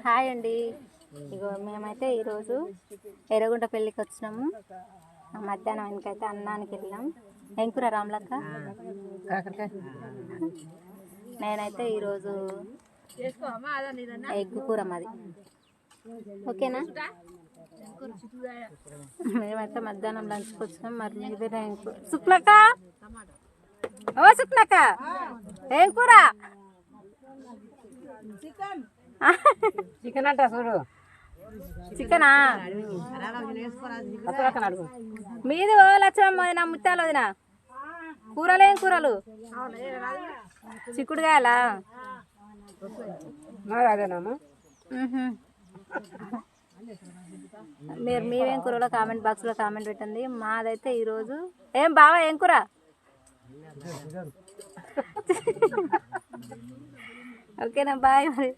Hi అండి. ఇగో మేమైతే ఈరోజు ఎర్రగుంట పెళ్ళికి వచ్చినాము. మధ్యాహ్నం వెనకైతే అన్నానికి వెళ్ళాం. ఏం కూర రామ్లక్క? నేనైతే ఈరోజు ఎగ్ కూర మాది. ఓకేనా? మేమైతే మధ్యాహ్నం లంచ్కి వచ్చినాం. మరి మీదే శుక్లక్క, ఓ శుక్లక్క ఏం కూర? చికెన్ అంట చూడు. చికెనా? మీది ఓ లచ్చమ్మ వదిన, ముత్యాల వదిన. కూరలు ఏం కూరలు? చిక్కుడుకాయలా? అదేనమ్మా. మీరు మీవేం కూరలో కామెంట్ బాక్స్లో కామెంట్ పెట్టండి. మాదైతే ఈరోజు ఏం బావా ఏం కూర? ఓకేనా, బాయ్ మరి.